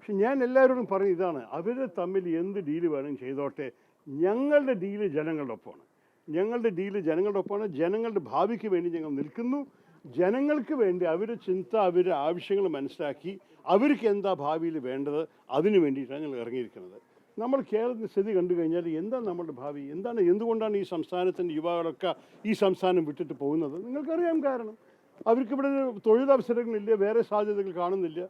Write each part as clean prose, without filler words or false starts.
പക്ഷെ ഞാൻ എല്ലാവരോടും പറയും ഇതാണ്, അവർ തമ്മിൽ എന്ത് ഡീല് വേണം ചെയ്തോട്ടെ, ഞങ്ങളുടെ ഡീല് ജനങ്ങളുടെ ഒപ്പമാണ്. ഞങ്ങളുടെ ഡീല് ജനങ്ങളുടെ ഒപ്പമാണ്. ജനങ്ങളുടെ ഭാവിക്ക് വേണ്ടി ഞങ്ങൾ നിൽക്കുന്നു. ജനങ്ങൾക്ക് വേണ്ടി അവരുടെ ചിന്ത, അവരുടെ ആവശ്യങ്ങൾ മനസ്സിലാക്കി അവർക്ക് എന്താ ഭാവിയിൽ വേണ്ടത് അതിനു വേണ്ടിയിട്ടാണ് ഞങ്ങൾ ഇറങ്ങിയിരിക്കുന്നത്. നമ്മൾ കേരളത്തിൻ്റെ സ്ഥിതി കണ്ടു കഴിഞ്ഞാൽ എന്താണ് നമ്മുടെ ഭാവി, എന്തുകൊണ്ടാണ് ഈ സംസ്ഥാനത്തിൻ്റെ യുവാക്കളൊക്കെ ഈ സംസ്ഥാനം വിട്ടിട്ട് പോകുന്നത്? നിങ്ങൾക്കറിയാം കാരണം. അവർക്കിവിടെ തൊഴിലവസരങ്ങളില്ല, വേറെ സാധ്യതകൾ കാണുന്നില്ല.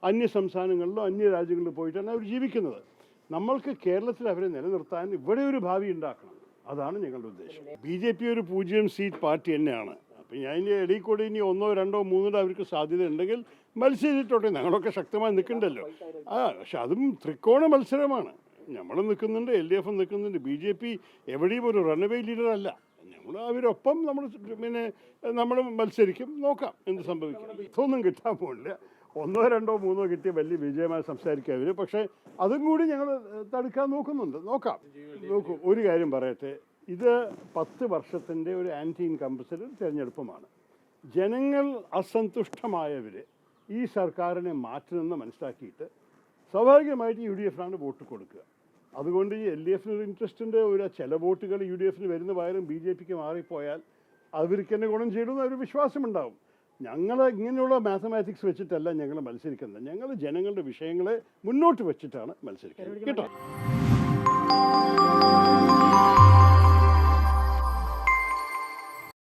അന്യ സംസ്ഥാനങ്ങളിലോ അന്യ രാജ്യങ്ങളിലോ പോയിട്ടാണ് അവർ ജീവിക്കുന്നത്. നമ്മൾക്ക് കേരളത്തിൽ അവരെ നിലനിർത്താൻ ഇവിടെ ഒരു ഭാവി ഉണ്ടാക്കണം. അതാണ് ഞങ്ങളുടെ ഉദ്ദേശം. BJP ഒരു 0 സീറ്റ് പാർട്ടി തന്നെയാണ്. അപ്പം ഞാൻ ഇനി ഇടയിൽ കൂടി ഇനി 1, 2, 3 അവർക്ക് സാധ്യത ഉണ്ടെങ്കിൽ മത്സരിച്ചിട്ടോട്ടെ. ഞങ്ങളൊക്കെ ശക്തമായി നിൽക്കണ്ടല്ലോ. പക്ഷെ അതും ത്രികോണ മത്സരമാണ്. നമ്മൾ നിൽക്കുന്നുണ്ട്, LDF നിൽക്കുന്നുണ്ട്. BJP എവിടെയും ഒരു റൺവേ ലീഡർ അല്ല. നമ്മൾ അവരൊപ്പം നമ്മൾ മത്സരിക്കും. നോക്കാം എന്ത് സംഭവിക്കും. ഇതൊന്നും കിട്ടാൻ പോകില്ല. 1, 2, 3 കിട്ടിയ വലിയ വിജയമായി സംസാരിക്കുക അവർ. പക്ഷേ അതും കൂടി ഞങ്ങൾ തടുക്കാൻ നോക്കുന്നുണ്ട്. നോക്കാം. ഒരു കാര്യം പറയട്ടെ, ഇത് 10 വർഷത്തിൻ്റെ ഒരു ആൻറ്റി ഇൻകംബൻസി തിരഞ്ഞെടുപ്പുമാണ്. ജനങ്ങൾ അസന്തുഷ്ടമായവർ ഈ സർക്കാരിനെ മാറ്റുമെന്ന് മനസ്സിലാക്കിയിട്ട് സ്വാഭാവികമായിട്ട് UDF വോട്ട് കൊടുക്കുക. അതുകൊണ്ട് ഈ LDF ഇൻട്രസ്റ്റിൻ്റെ ചില വോട്ടുകൾ UDF വരുന്ന പകരം BJPക്ക് മാറിപ്പോയാൽ അവർക്ക് തന്നെ ഗുണം ചെയ്യണമെന്ന് ഒരു വിശ്വാസമുണ്ടാവും. ഞങ്ങൾ ഇങ്ങനെയുള്ള മാത്തമാറ്റിക്സ് വെച്ചിട്ടല്ല ഞങ്ങൾ മത്സരിക്കുന്നത്. ഞങ്ങൾ ജനങ്ങളുടെ വിഷയങ്ങളെ മുന്നോട്ട് വെച്ചിട്ടാണ് മത്സരിക്കുന്നത് കേട്ടോ.